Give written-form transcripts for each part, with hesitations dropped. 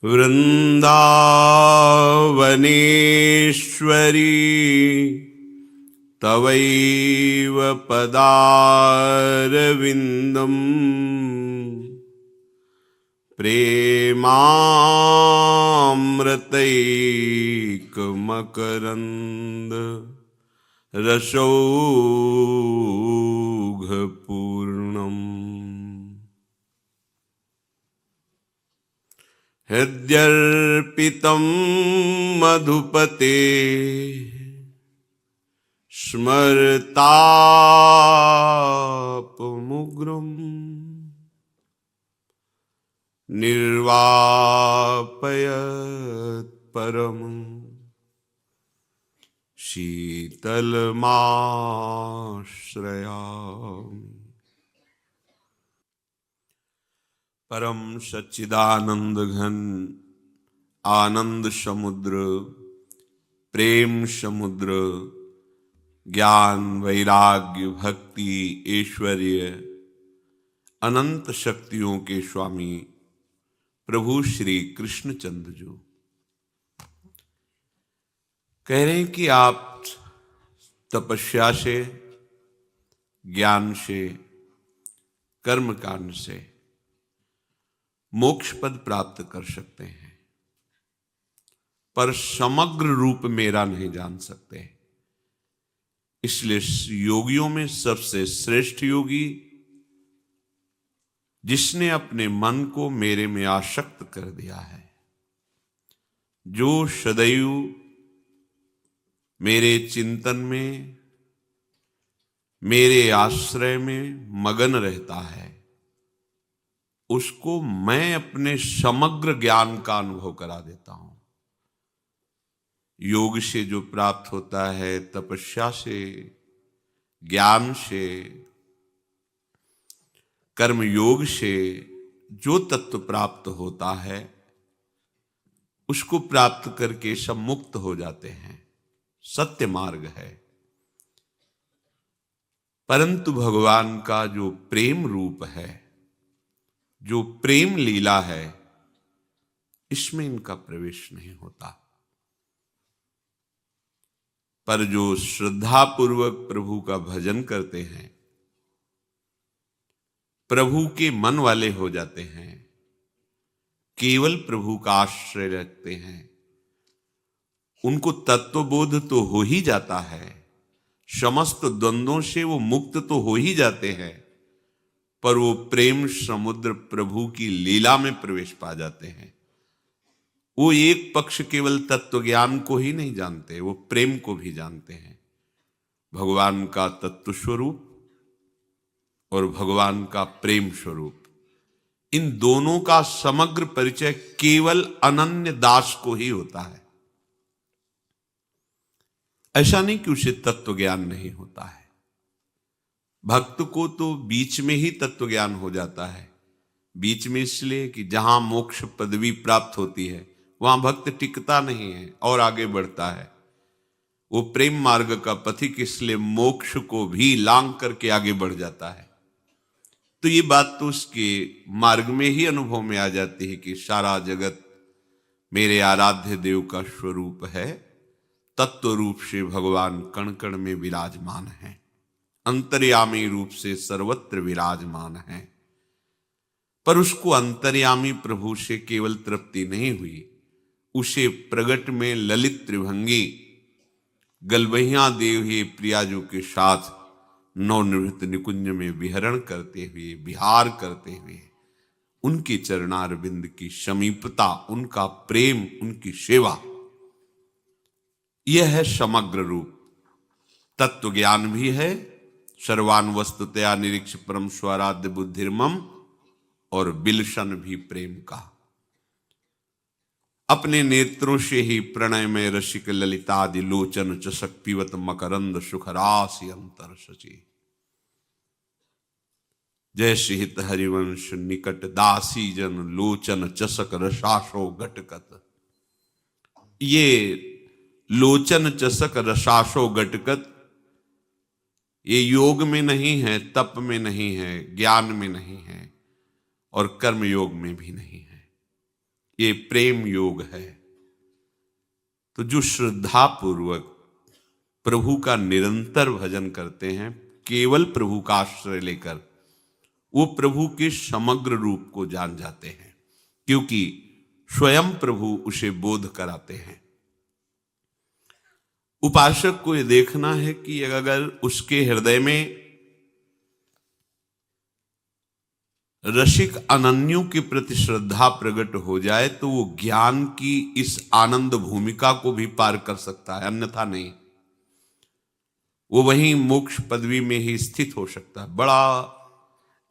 वृन्दावनेश्वरी तवैव पदारविन्दम् प्रेमामृतैकमकरन्द रसौघपूर्णम्। हृद्यर्पितं मधुपते स्मरतापमुग्रम् निर्वापयत् परम् शीतलमाश्रयामि। परम सच्चिदानंद घन आनंद समुद्र, प्रेम समुद्र, ज्ञान वैराग्य भक्ति ऐश्वर्य अनंत शक्तियों के स्वामी प्रभु श्री कृष्णचंद्र जो कह रहे हैं कि आप तपस्या से, ज्ञान से, कर्मकांड से मोक्ष पद प्राप्त कर सकते हैं, पर समग्र रूप मेरा नहीं जान सकते। इसलिए योगियों में सबसे श्रेष्ठ योगी जिसने अपने मन को मेरे में आसक्त कर दिया है, जो सदैव मेरे चिंतन में, मेरे आश्रय में मगन रहता है, उसको मैं अपने समग्र ज्ञान का अनुभव करा देता हूं। योग से जो प्राप्त होता है, तपस्या से, ज्ञान से, कर्म योग से जो तत्व प्राप्त होता है, उसको प्राप्त करके सब मुक्त हो जाते हैं। सत्य मार्ग है। परंतु भगवान का जो प्रेम रूप है, जो प्रेम लीला है, इसमें इनका प्रवेश नहीं होता। पर जो श्रद्धा पूर्वक प्रभु का भजन करते हैं, प्रभु के मन वाले हो जाते हैं, केवल प्रभु का आश्रय रखते हैं, उनको तत्वबोध तो हो ही जाता है, समस्त द्वंद्वों से वो मुक्त तो हो ही जाते हैं, पर वो प्रेम समुद्र प्रभु की लीला में प्रवेश पा जाते हैं। वो एक पक्ष केवल तत्व ज्ञान को ही नहीं जानते, वो प्रेम को भी जानते हैं। भगवान का तत्व स्वरूप और भगवान का प्रेम स्वरूप, इन दोनों का समग्र परिचय केवल अनन्य दास को ही होता है। ऐसा नहीं कि उसे तत्व ज्ञान नहीं होता है। भक्त को तो बीच में ही तत्व ज्ञान हो जाता है। बीच में इसलिए कि जहां मोक्ष पदवी प्राप्त होती है, वहां भक्त टिकता नहीं है और आगे बढ़ता है। वो प्रेम मार्ग का पथिक इसलिए मोक्ष को भी लांग करके आगे बढ़ जाता है। तो ये बात तो उसके मार्ग में ही अनुभव में आ जाती है कि सारा जगत मेरे आराध्य देव का स्वरूप है। तत्व रूप से भगवान कण कण में विराजमान है, अंतर्यामी रूप से सर्वत्र विराजमान है। पर उसको अंतर्यामी प्रभु से केवल तृप्ति नहीं हुई, उसे प्रगट में ललित त्रिभंगी गलबहिया देव ही प्रियाजू के साथ नवनिवृत्त निकुंज में विहरण करते हुए, विहार करते हुए, उनके चरणारविंद की समीपता, उनका प्रेम, उनकी सेवा, यह है समग्र रूप। तत्व ज्ञान भी है, सर्वान वस्तुतया निरीक्ष परम स्वराध्य बुद्धिर्मम, और बिलशन भी प्रेम का। अपने नेत्रों से ही प्रणय में रसिक ललितादि लोचन चषक पीवत मकरंद सुखरासि अंतर सची। जैसे हित हरिवंश निकट दासी जन लोचन चषक रसाशो घटकत। ये लोचन चषक रसाशो घटकत, ये योग में नहीं है, तप में नहीं है, ज्ञान में नहीं है, और कर्म योग में भी नहीं है। ये प्रेम योग है। तो जो श्रद्धा पूर्वक प्रभु का निरंतर भजन करते हैं, केवल प्रभु का आश्रय लेकर, वो प्रभु के समग्र रूप को जान जाते हैं, क्योंकि स्वयं प्रभु उसे बोध कराते हैं। उपासक को यह देखना है कि अगर उसके हृदय में रसिक अनन्यों के प्रति श्रद्धा प्रकट हो जाए तो वो ज्ञान की इस आनंद भूमिका को भी पार कर सकता है, अन्यथा नहीं। वो वहीं मोक्ष पदवी में ही स्थित हो सकता है। बड़ा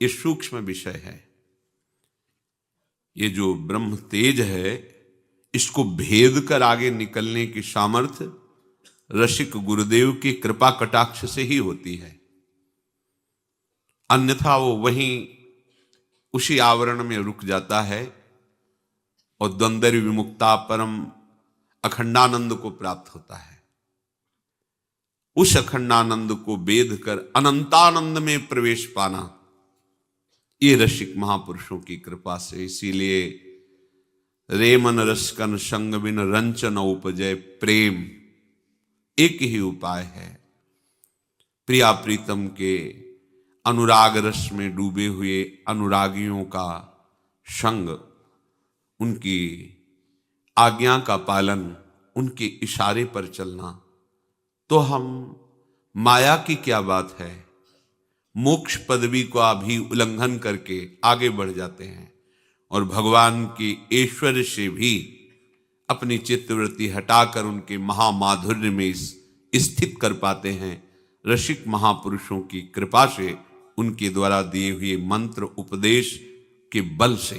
ये सूक्ष्म विषय है। ये जो ब्रह्म तेज है, इसको भेद कर आगे निकलने की सामर्थ्य रसिक गुरुदेव की कृपा कटाक्ष से ही होती है, अन्यथा वो वहीं उसी आवरण में रुक जाता है और द्वंद्व विमुक्ता परम अखंडानंद को प्राप्त होता है। उस अखंडानंद को वेद कर अनंतानंद में प्रवेश पाना, ये रसिक महापुरुषों की कृपा से। इसीलिए रे मन रसकन संग बिन रंचन उपजय प्रेम, एक ही उपाय है। प्रिया प्रीतम के अनुराग रस में डूबे हुए अनुरागियों का संग, उनकी आज्ञा का पालन, उनके इशारे पर चलना, तो हम माया की क्या बात है, मोक्ष पदवी का भी उल्लंघन करके आगे बढ़ जाते हैं और भगवान की ऐश्वर्य से भी अपनी चित्तवृत्ति हटाकर उनके महामाधुर्य में स्थित कर पाते हैं। रसिक महापुरुषों की कृपा से, उनके द्वारा दिए हुए मंत्र उपदेश के बल से।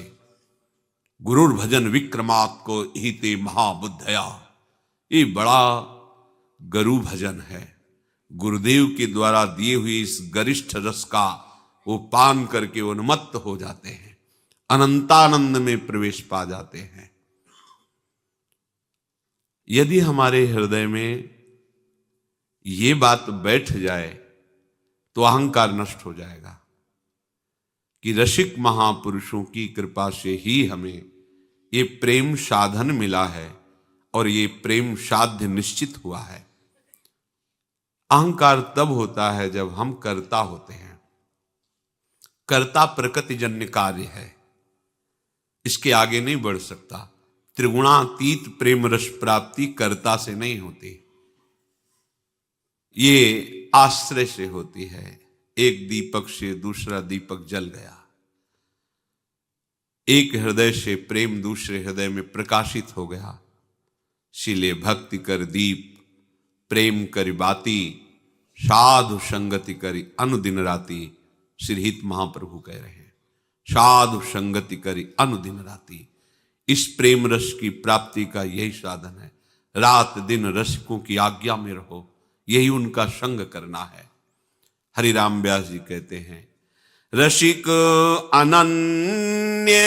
गुरुर भजन विक्रमात् को हिते महाबुद्धया, ये बड़ा गुरु भजन है। गुरुदेव के द्वारा दिए हुए इस गरिष्ठ रस का वो पान करके उन्मत्त हो जाते हैं, अनंतानंद में प्रवेश पा जाते हैं। यदि हमारे हृदय में ये बात बैठ जाए तो अहंकार नष्ट हो जाएगा कि रसिक महापुरुषों की कृपा से ही हमें ये प्रेम साधन मिला है और ये प्रेम साध्य निश्चित हुआ है। अहंकार तब होता है जब हम कर्ता होते हैं। कर्ता प्रकृतिजन्य कार्य है, इसके आगे नहीं बढ़ सकता। त्रिगुणातीत प्रेम रस प्राप्ति कर्ता से नहीं होती, ये आश्रय से होती है। एक दीपक से दूसरा दीपक जल गया, एक हृदय से प्रेम दूसरे हृदय में प्रकाशित हो गया। इसीलिए भक्ति कर दीप प्रेम करि बाती, साधु संगति करि अनुदिन राति। श्रीहित महाप्रभु कह रहे हैं, साधु संगति करि अनुदिन राति। इस प्रेम रस की प्राप्ति का यही साधन है। रात दिन रसिकों की आज्ञा में रहो, यही उनका संग करना है। हरिराम व्यास जी कहते हैं, रसिक अनन्य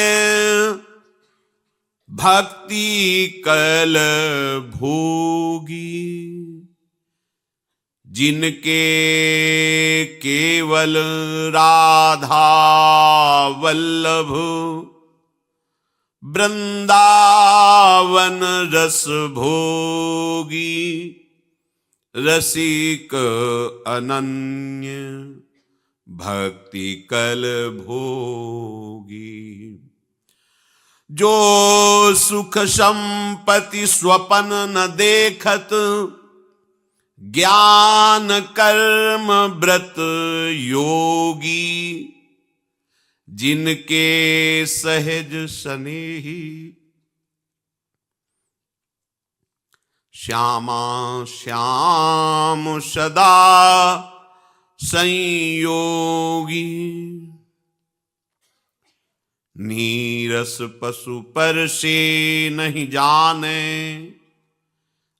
भक्ति कल भोगी, जिनके केवल राधा वल्लभ वृंदावन रस भोगी। रसिक अनन्य भक्ति कल भोगी, जो सुख संपत्ति स्वपन न देखत, ज्ञान कर्म व्रत योगी। जिनके सहज स्नेही श्यामा श्याम सदा संयोगी। नीरस पशु पर से नहीं जाने,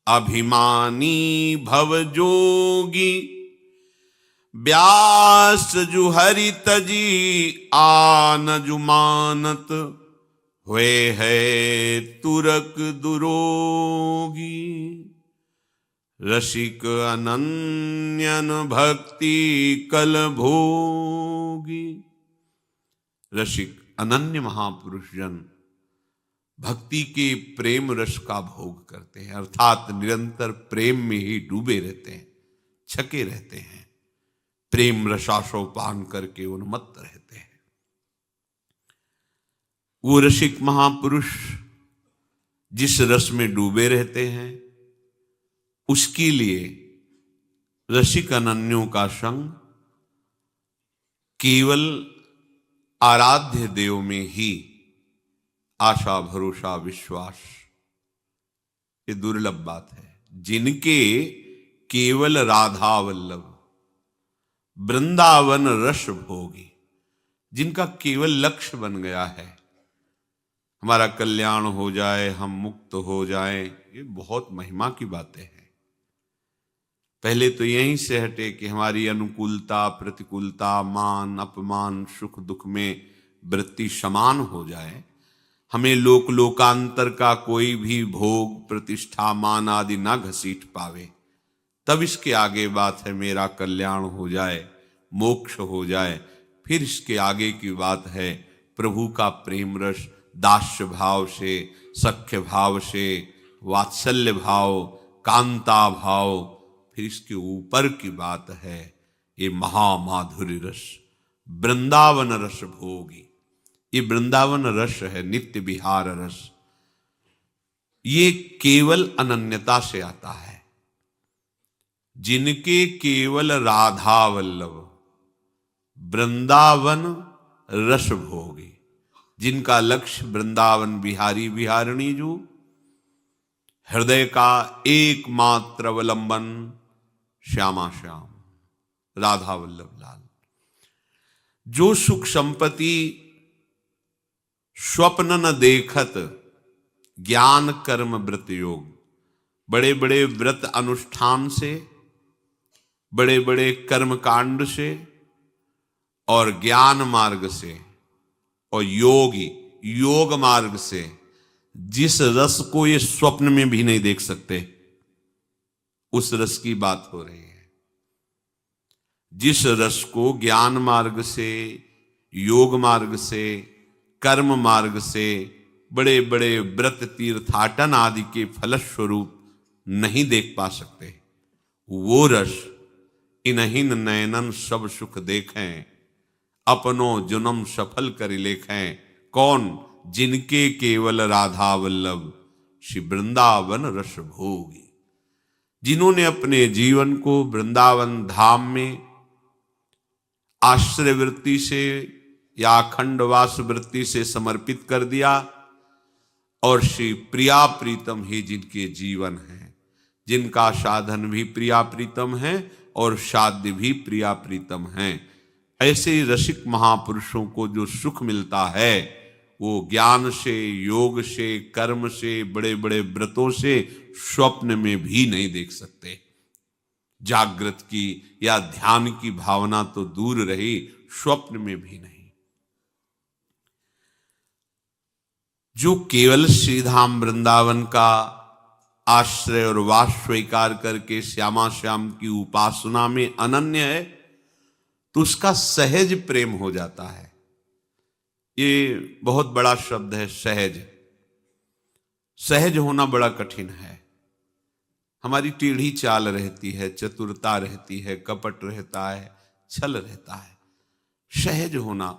अभिमानी भव जोगी। व्यास जु हरि तजी आन जु मानत, हुए है तुरक दुरोगी। रसिक अनन्यन भक्ति कल भोगी। रसिक अनन्य महापुरुष जन भक्ति के प्रेम रस का भोग करते हैं, अर्थात निरंतर प्रेम में ही डूबे रहते हैं, छके रहते हैं, प्रेम रसास्वापान करके उन्मत्त रहते हैं। वो रसिक महापुरुष जिस रस में डूबे रहते हैं, उसके लिए रसिक अनन्यों का संग केवल आराध्य देव में ही आशा भरोसा विश्वास, ये दुर्लभ बात है। जिनके केवल राधा वल्लभ वृंदावन रस भोगी, जिनका केवल लक्ष्य बन गया है हमारा कल्याण हो जाए, हम मुक्त हो जाए, ये बहुत महिमा की बातें हैं। पहले तो यहीं से हटे कि हमारी अनुकूलता प्रतिकूलता, मान अपमान, सुख दुख में वृत्ति समान हो जाए, हमें लोक लोकांतर का कोई भी भोग प्रतिष्ठा मान आदि ना घसीट पावे, तब इसके आगे बात है मेरा कल्याण हो जाए, मोक्ष हो जाए। फिर इसके आगे की बात है प्रभु का प्रेम रस, दास्य भाव से, सख्य भाव से, वात्सल्य भाव, कांता भाव। फिर इसके ऊपर की बात है ये महामाधुर्य रस, वृंदावन रस भोगी। ये वृंदावन रस है, नित्य विहार रस। ये केवल अनन्यता से आता है। जिनके केवल राधा वल्लभ वृंदावन रस भोगी, जिनका लक्ष्य वृंदावन बिहारी बिहारिणी जो, हृदय का एकमात्र अवलंबन श्यामा श्याम राधा वल्लभ लाल, जो सुख संपत्ति स्वप्न न देखत ज्ञान कर्म व्रत योग, बड़े बड़े व्रत अनुष्ठान से, बड़े बड़े कर्म कांड से और ज्ञान मार्ग से और योग मार्ग से जिस रस को ये स्वप्न में भी नहीं देख सकते, उस रस की बात हो रही है। जिस रस को ज्ञान मार्ग से, योग मार्ग से, कर्म मार्ग से, बड़े बड़े व्रत तीर्थाटन आदि के फलस्वरूप नहीं देख पा सकते, वो रस इन्हीन नयनन सब सुख देखें, अपनो जन्म सफल कर लेखें। कौन? जिनके केवल राधा वल्लभ श्री वृंदावन रस भोगी, जिन्होंने अपने जीवन को वृंदावन धाम में आश्रय वृत्ति से या अखंडवास वृत्ति से समर्पित कर दिया, और श्री प्रिया प्रीतम ही जिनके जीवन है, जिनका साधन भी प्रिया प्रीतम है और साध्य भी प्रिया प्रीतम है, ऐसे रसिक महापुरुषों को जो सुख मिलता है वो ज्ञान से, योग से, कर्म से, बड़े बड़े व्रतों से स्वप्न में भी नहीं देख सकते। जागृत की या ध्यान की भावना तो दूर रही, स्वप्न में भी नहीं। जो केवल श्रीधाम वृंदावन का आश्रय और वास स्वीकार करके श्यामा श्याम की उपासना में अनन्य है, तो उसका सहज प्रेम हो जाता है। ये बहुत बड़ा शब्द है, सहज। सहज होना बड़ा कठिन है। हमारी टेढ़ी चाल रहती है, चतुरता रहती है, कपट रहता है, छल रहता है। सहज होना,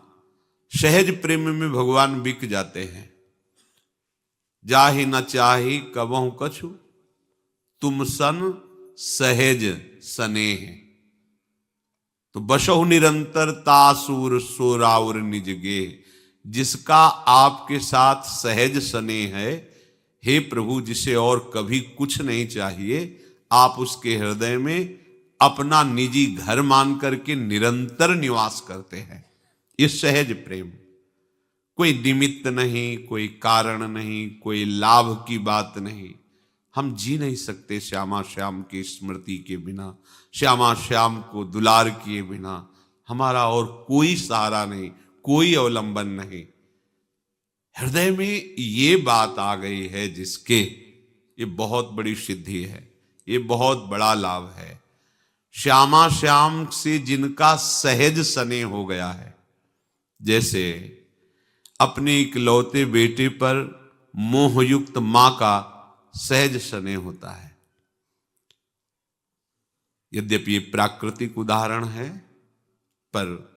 सहज प्रेम में भगवान बिक जाते हैं। जाहि न चाही कबहु कछु, तुम सन सहज स्नेह, तो बसहु निरंतर तासूर सोराउर निज गे। जिसका आपके साथ सहज स्नेह है, हे प्रभु, जिसे और कभी कुछ नहीं चाहिए, आप उसके हृदय में अपना निजी घर मान करके निरंतर निवास करते हैं। ये सहज प्रेम, कोई निमित्त नहीं, कोई कारण नहीं, कोई लाभ की बात नहीं। हम जी नहीं सकते श्यामा श्याम की स्मृति के बिना, श्यामा श्याम को दुलार किए बिना। हमारा और कोई सहारा नहीं, कोई अवलंबन नहीं। हृदय में ये बात आ गई है जिसके, ये बहुत बड़ी सिद्धि है, ये बहुत बड़ा लाभ है। श्यामा श्याम से जिनका सहज स्नेह हो गया है, जैसे अपने इकलौते बेटे पर मोहयुक्त मां का सहज स्नेह होता है। यद्यपि ये प्राकृतिक उदाहरण है, पर